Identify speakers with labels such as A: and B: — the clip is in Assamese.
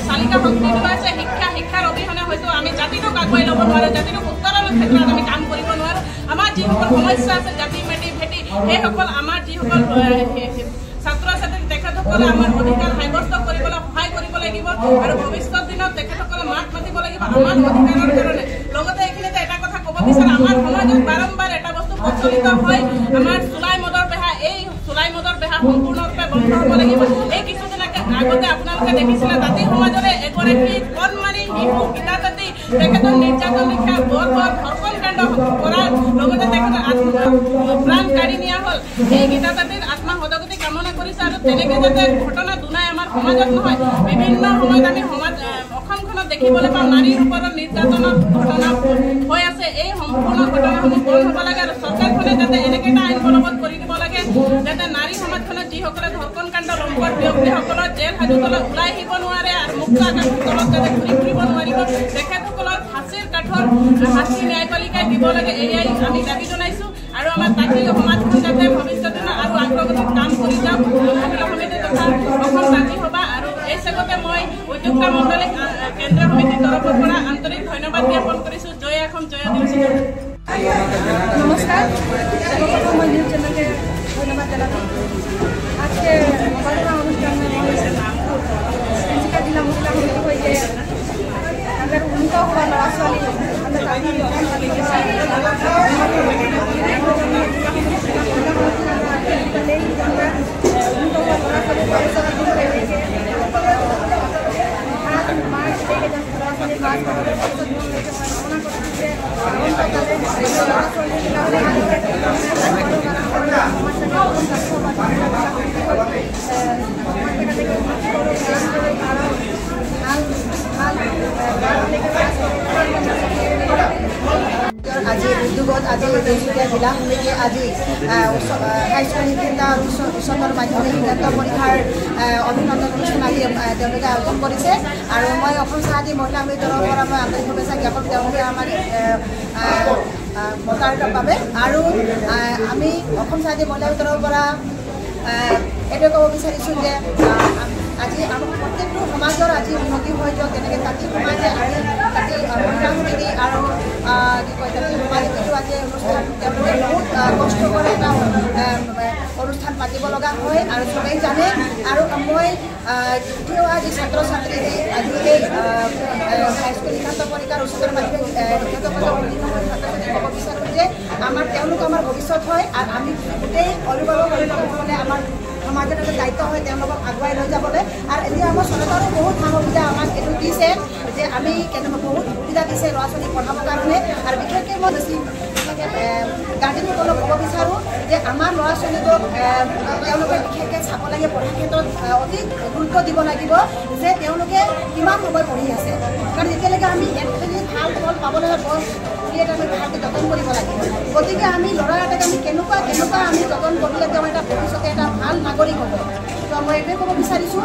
A: চালিকা শক্তি আছে শিক্ষাৰ অবিহনে হয়তো আমি জাতিটোক আগুৱাই ল'ব নোৱাৰোঁ, জাতিটোক উত্তৰণৰ ক্ষেত্ৰত আমি কাম কৰিব নোৱাৰোঁ। আমাৰ যিসকল সমস্যা আছে জাতি মেটি ভেটি সেইসকল আমাৰ যিসকল ছাত্ৰ ছাত্ৰী তেখেতসকলে আমাৰ অধিকাৰ সাব্যস্ত কৰিবলৈ সহায় কৰিব লাগিব আৰু ভৱিষ্যত দিনত তেখেতসকলে মাত মাতিব লাগিব আমাৰ অধিকাৰৰ কাৰণে। লগতে এইখিনিতে এটা কথা ক'ব বিচাৰোঁ, আমাৰ সমাজত বাৰম্বাৰ এটা বস্তু প্ৰচলিত হয়, আমাৰ চুলাই মদৰ বেহা, এই চুলাই মদৰ বেহা সম্পূৰ্ণৰূপে বন্ধ হ'ব লাগিব। এই কিছুদিন আগতে আপোনালোকে দেখিছিলে তাঁতী সমাজৰে এগৰাকী কণমানি শিশু গীতা তাঁতী তেখেতৰ নিৰ্যাতন লিখা বৰ ধৰ্ষণ কাণ্ড কৰাৰ লগতে তেখেতৰ প্ৰাণ কাঢ়ি নিয়া হ'ল। এই গীতা তাঁতীৰ আত্মা সদগতি কামনা কৰিছে আৰু তেনেকৈ যাতে ঘটনা দুনাই আমাৰ সমাজত নহয়। বিভিন্ন সময়ত আমি অসমখনত দেখিবলৈ পাওঁ নাৰীৰ ওপৰত নিৰ্যাতনৰ ঘটনা হৈ আছে। এই সম্পূৰ্ণ ঘটনাসমূহ বন্ধ হ'ব লাগে আৰু চৰকাৰখনে যাতে এনেকৈ এটা আইন বলবৎ কৰি দিব লাগে যাতে নাৰী সমাজখনত যিসকলে ধৰ্ষণ কাণ্ড লম্পট ব্যক্তিসকলৰ জেল হাজতলৈ ওলাই আহিব নোৱাৰে আৰু মুক্ত আকাশৰ তলত যাতে ঘূৰি ফুৰিব নোৱাৰিব, তেখেতসকলৰ ফাঁচীৰ কাঠৰ শাস্তি ন্যায়পালিকাই দিব লাগে, এয়াই আমি দাবী জনাইছোঁ। আৰু আমাৰ তাঁতী সমাজখন যাতে ভৱিষ্যতে আৰু আগ্ৰগতিত কাম কৰি যাওক। মহিলা সমিতি তথা অসম তাঁতী সভা আৰু এই চেগতে মই উদ্যোক্তা মণ্ডলীক কেন্দ্ৰীয় সমিতিৰ তৰফৰ পৰা আন্তৰিক ধন্যবাদ জ্ঞাপন কৰিছোঁ। জয় অসম, জয় আদিবাসী।
B: নমস্কার, মই নিউজ চ্যানেলকে ধন্যবাদ জানাচ্ছি। আজকে অবদান অনুষ্ঠানে তিনচুকিয়া জেলা মহিলা সমিতি হয়ে তাদের উন্নত হওয়া ল'ৰা ছোৱালী আজি উদ্যোগত আজি তিনচুকীয়া জিলা সমিতিয়ে আজি হাইস্কুল শিক্ষিতা আৰু উচ্চতৰ মাধ্যমিক শিক্ষান্ত পৰীক্ষাৰ অভিনন্দন অনুষ্ঠান আজি তেওঁলোকে আয়োজন কৰিছে। আৰু মই অসম চাহাদী মহিলা সমিতিৰ তৰফৰ পৰা মই আন্তৰিক শুভেচ্ছা জ্ঞাপন তেওঁলোকে আমাক মতাৰ বাবে। আৰু আমি অসম চাহাদী মহিলা সমিতিৰ তৰফৰ পৰা এইটোৱে ক'ব বিচাৰিছোঁ যে আজি আমাৰ প্ৰত্যেকটো সমাজৰ আজি উন্নতি হৈ যাওক, যেনেকৈ তাঁতী সমাজে আজি তাঁতী মহিলা সমিতি আৰু কি কয় তাঁতী সমাজতো আজি অনুষ্ঠান তেওঁলোকে বহুত কষ্ট কৰি এটা অনুষ্ঠান পাতিব লগা হয় আৰু চবেই জানে। আৰু মই এতিয়াও আজি ছাত্ৰ ছাত্ৰী আজি এই হাইস্কুল শিক্ষান্ত পৰীক্ষাৰ উচ্চতৰ মাধ্যমিক শিক্ষান্ত পৰীক্ষাৰ ক'ব বিচাৰোঁ যে তেওঁলোক আমাৰ ভৱিষ্যত হয় আৰু আমি গোটেই অভিভাৱক অভিভাৱকসকলে আমাৰ সমাজৰ এটা দায়িত্ব হয় তেওঁলোকক আগুৱাই লৈ যাবলৈ। আৰু এতিয়া আমাৰ চৰকাৰেও বহুত সা সুবিধা আমাক এইটো দিছে যে আমি কেনেকৈ বহুত সুবিধা দিছে ল'ৰা ছোৱালীক পঢ়াবৰ কাৰণে। আৰু বিশেষকৈ মই বেছি গাৰ্জেনসকলক ক'ব বিচাৰোঁ যে আমাৰ ল'ৰা ছোৱালীবোৰক তেওঁলোকে বিশেষকৈ চাব লাগে পঢ়াৰ ক্ষেত্ৰত অতি গুৰুত্ব দিব লাগিব যে তেওঁলোকে কিমান সময় পঢ়ি আছে, কাৰণ এতিয়ালৈকে আমি একেবাৰে ভাল ফল পাবলৈ আমি ভালকৈ যতন কৰিব লাগিব। গতিকে আমি ল'ৰা এটাক আমি কেনেকুৱা আমি যতন কৰিলে তেওঁ এটা ভৱিষ্যতে এটা ভাল নাগৰিক হ'ব। তো মই এইটোৱে ক'ব বিচাৰিছোঁ।